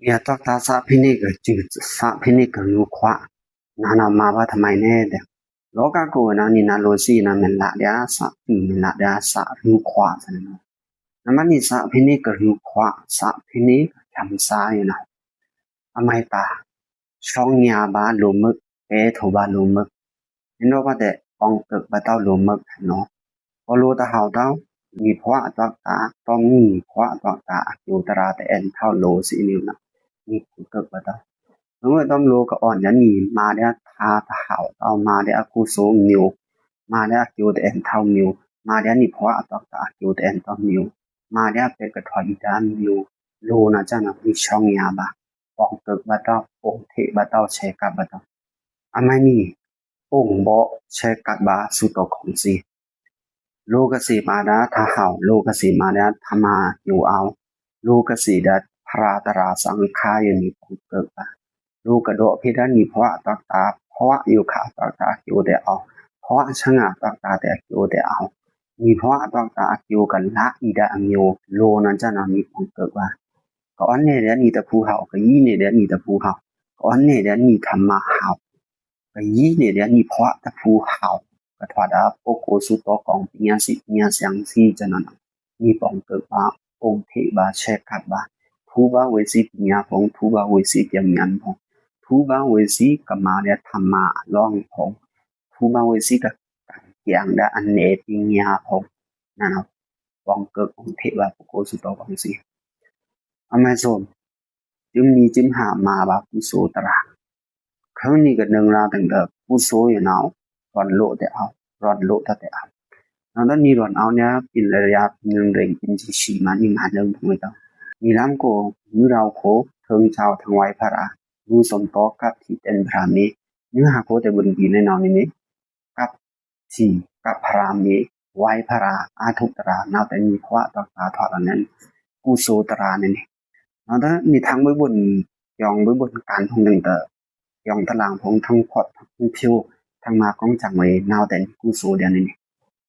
Ya tak ta sa phini ga chu sa phini ga lu khwa na ma ba thamai ne de lo ka ko na ni na lo si na men la dia sa men la dia sa lu khwa sa no na ma ni sa phini ga lu khwa sa phini cham sa you know amai ta chong nya ba lu mực e tho ba lu mực you know ba de ong cực ba tao lu mực no ko lu ta hao tao ni khwa ta ta tom ni khwa ta chu ta ra te en thao lo si ni na ni cực ba tao đúng rồi tôm lúa có ổn nhẫn nhỉ mà để tha tha hảo tao mà để cú số nhiều mà để kêu để em thao nhiều mà để nhị hóa tao ta kêu để em tao nhiều mà để cái thoại đàn nhiều lúa na chắc là đi trong nhà bà bỏng cực bà tao ổn thị bà tao che cả bà tao anh ấy nhỉ ổn bộ che cả bà su tổ không gì lúa cái gì mà đã tha hảo lúa cái gì mà đã tham mà nhiều ao lúa cái gì đã pra tara sang khai như bỏng cực bàลูกกระโดดพี่ด้านนี้เพราะตักตาเพราะอยู่ขาตักตาคิวแต่เอาเพราะช่างตักตาแต่คิวแต่เอามีเพราะตักตาคิวกันละอีดาอันโยโลนั้นจะนำมีผลเกิดว่าก่อนเนี่ยเดี๋ยวนี้แต่ภูเขาก็ยี่เนี่ยเดี๋ยวนี้แต่ภูเขาก่อนเนี่ยเดี๋ยวนี้ทำมาเขาก็ยี่เนี่ยเดี๋ยวนี้เพราะแต่ภูเขาก็ถอดดับโอโกสุโตของปีนี้สิปีนี้เสียงซีจะนั่นมีผลเกิดว่าองค์เทบาเชกับบาภูบาเวสีปีนี้พงภูบาเวสีเปียมยันพงผู้บางเวสีกับมาเดียธรรมะล่องพงผู้บางเวสีกับอย่างได้อันเนติญาพงนั่นเอาวองเกิดของเทวะปุโกสุโตวังสีอเมซอนจึงมีจิมหามาบาปุโสตระครั้งนี้ก็หนึ่งราตั้งแต่ปุโสอยู่เนาร้อนโลแต่เอาร้อนโลแต่เอาแล้วตอนนี้ร้อนเอาเนี่ยเป็นระยะหนึ่งเร่งเป็นสีมันนี่มาเริ่มทั้งหมดแล้วมีน้ำโกมือเราโคเทิงชาวทางไว้พระรารู้สมต่อกับที่เป็นพระมีเนื้อหาโคแต่บนปีในนอนนี้กับที่กับพระมีไว้พระอาทุตรานาแต่มีเพราะต่อตาถอดนั้นกุโสตราเนี่ยแล้วถ้ามีทางบนยองบนการทงหนึ่งเตอยองตารางพงทั้งพอดทั้งพิวทั้งมาก้องจังไว้นาแต่กุโสเดียนี่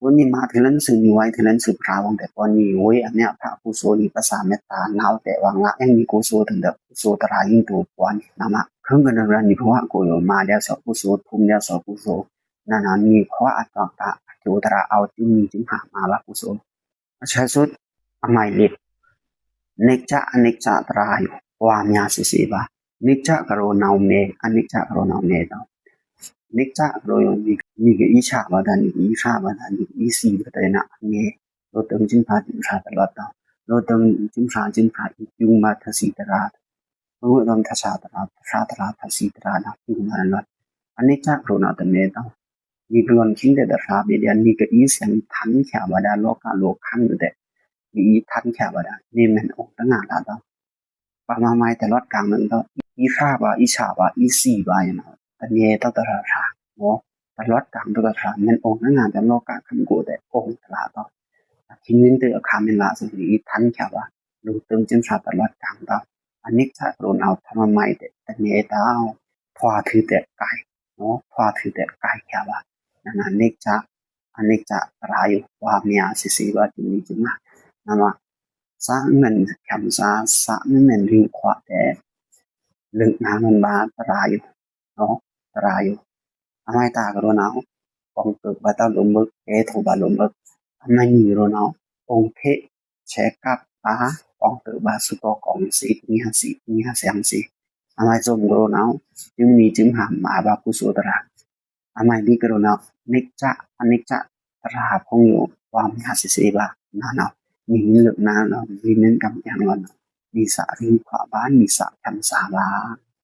วันนี้มาถึงนั้นสื่อมีไว้ถึงนั้นสื่อพระวังแต่ตอนนี้โว้ยอันเนี้ยพระกุโสนี่ภาษาเมตตานาแต่วังละยังมีกุโสถึงเด็กกุโสตรายิ่งตัวกว่านี่นะมะเครื่องกันนั้นนี่เพราะว่ากูอยู่มาเดี๋ยวสอบกุโสทุ่มเดี๋ยวสอบกุโสนั่นนี่เพราะอัตตาจุตราเอาที่มีจึงหามาละกุโสใช้สุดอมัยเล็กเนกจะอเนกจะตราอยู่วามยาสิสีบาเนกจะกโรนาวเมอเนกจะกโรนาวเมต่อเนกจะกโรยมีกอิชาบาดานิอิชาบาดานิอิสีบาดานะเงโลตึงจึงพาจึงชาตลอดต่อโลตึงจึงพายุงมาทศีตราเมื่อตอนทัศตราชาตราทศีตรานะยุงมาลอดอันนี้จะกโรนาตเมต่อมีกลอนคิงเดดราเบียนมีกอิสันทันแขบาดาโลกาโลคันเดมีทันแขบาดานี่มันองตั้งงานละต่อปามาไม่แต่ลอดกลางนั้นต่ออีชาบาอีชาบาอีสีบาอย่างนั้นแต่เนี่ยต่อตราชาโมตลอดกลางตัวชามันองตั้งงานแต่โลกาคันกูแต่องตลาต่อทิ้งนินเตอคามิลาสุนีทันแขบาลูกตึงจึงชาตลอดกลางต่ออันนี้จะโดนเอาทำไมแต่เนี่ยต่อพอถือแต่ไก่เนาะพอถือแต่ไก่แขบานั่นอันนี้จะรายว่ามีอาศิสิบาจุนีจึงมานั่นว่าสร้างเงินคำสร้างเงินริงขวาแต่เรื่องน้ำมันบาตรายเนาะตรายทำไมตากระโดนเอาองค์ตึกบาตาลมบึกโทบาลมบึกทำไมมีโรนเอาองค์เทเชกับปาองค์ตึกบาสุโตกองสีมีหาเสียงสีทำไมจมโรนเอาจึงมีจึงหามมาบากุโสตราทำไมมีกระโดนเอาเนกจะอเนกจะตราพงอยู่ความหาสิสีบานาเนาะมีเลือกนาเนาะมีเน้นกำยังวันมีสาริขวาบ้านมีสาคำสาบา